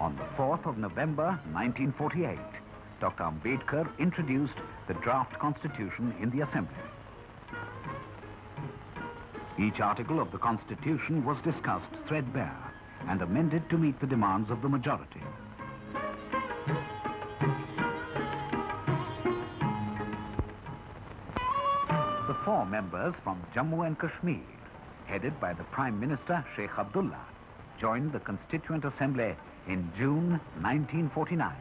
On the 4th of November 1948, Dr. Ambedkar introduced the draft constitution in the Assembly. Each article of the constitution was discussed threadbare and amended to meet the demands of the majority. The 4 members from Jammu and Kashmir, headed by the Prime Minister Sheikh Abdullah, joined the Constituent Assembly in June 1949.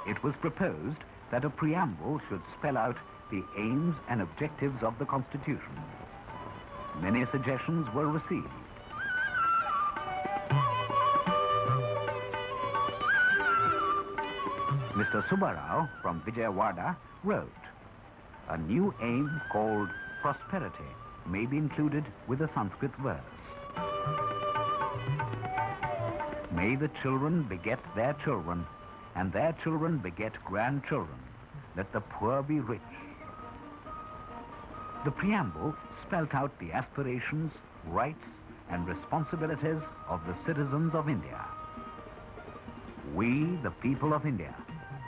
It was proposed that a preamble should spell out the aims and objectives of the Constitution. Many suggestions were received. Mr. Subba Rao from Vijayawada wrote, "A new aim called prosperity may be included with a Sanskrit verse. May the children beget their children, and their children beget grandchildren. Let the poor be rich." The preamble spelt out the aspirations, rights, and responsibilities of the citizens of India. We, the people of India,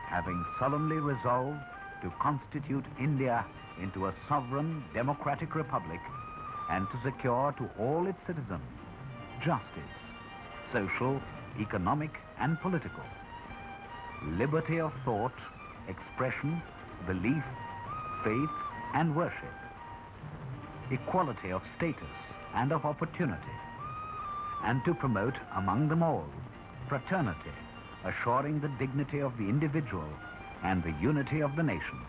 having solemnly resolved to constitute India into a sovereign democratic republic and to secure to all its citizens justice, social, economic, and political, liberty of thought, expression, belief, faith, and worship, equality of status and of opportunity, and to promote among them all fraternity, assuring the dignity of the individual and the unity of the nation.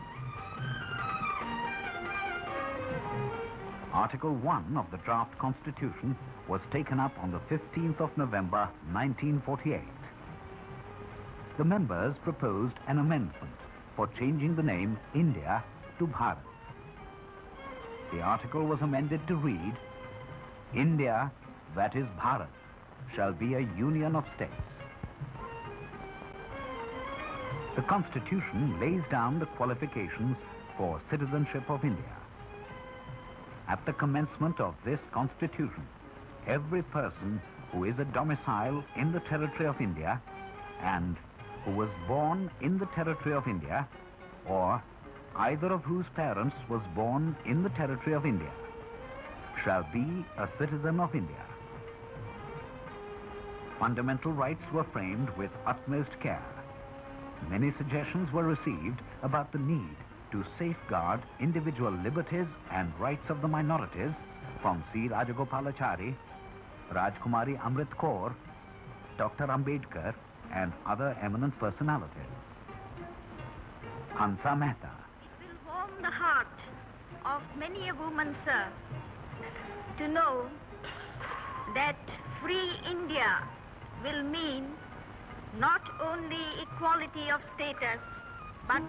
Article 1 of the draft constitution was taken up on the 15th of November 1948. The members proposed an amendment for changing the name India to Bharat. The article was amended to read, "India, that is Bharat, shall be a union of states." The Constitution lays down the qualifications for citizenship of India. At the commencement of this Constitution, every person who is a domicile in the territory of India and who was born in the territory of India, or either of whose parents was born in the territory of India, shall be a citizen of India. Fundamental rights were framed with utmost care. Many suggestions were received about the need to safeguard individual liberties and rights of the minorities from C. Rajagopalachari, Rajkumari Amrit Kaur, Dr. Ambedkar, and other eminent personalities. Hansa Mehta. It will warm the heart of many a woman, sir, to know that free India will mean not only equality of status, but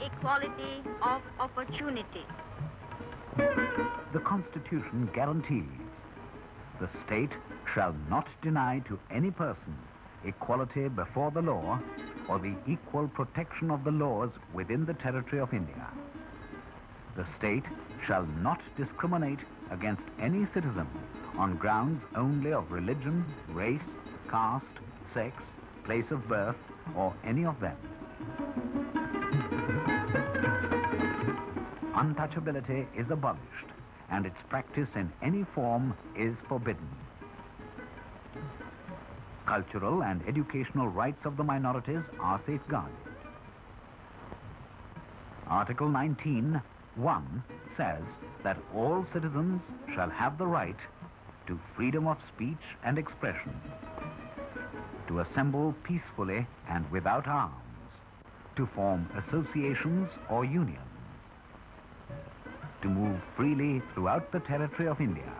equality of opportunity. The Constitution guarantees the state shall not deny to any person equality before the law or the equal protection of the laws within the territory of India. The state shall not discriminate against any citizen on grounds only of religion, race, caste, sex, place of birth, or any of them. Untouchability is abolished, and its practice in any form is forbidden. Cultural and educational rights of the minorities are safeguarded. Article 19(1) says that all citizens shall have the right to freedom of speech and expression, to assemble peacefully and without arms, to form associations or unions, to move freely throughout the territory of India,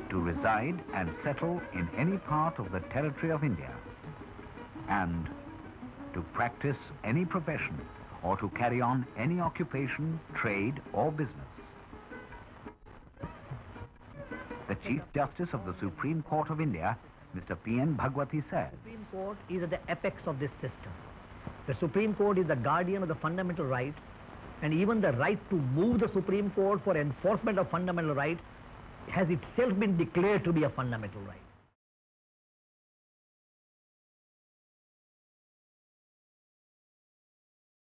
to reside and settle in any part of the territory of India, and to practice any profession or to carry on any occupation, trade, or business. The Chief Justice of the Supreme Court of India, Mr. P.N. Bhagwati, says, The Supreme Court is at the apex of this system. The Supreme Court is the guardian of the fundamental rights And even the right to move the Supreme Court for enforcement of fundamental rights has itself been declared to be a fundamental right.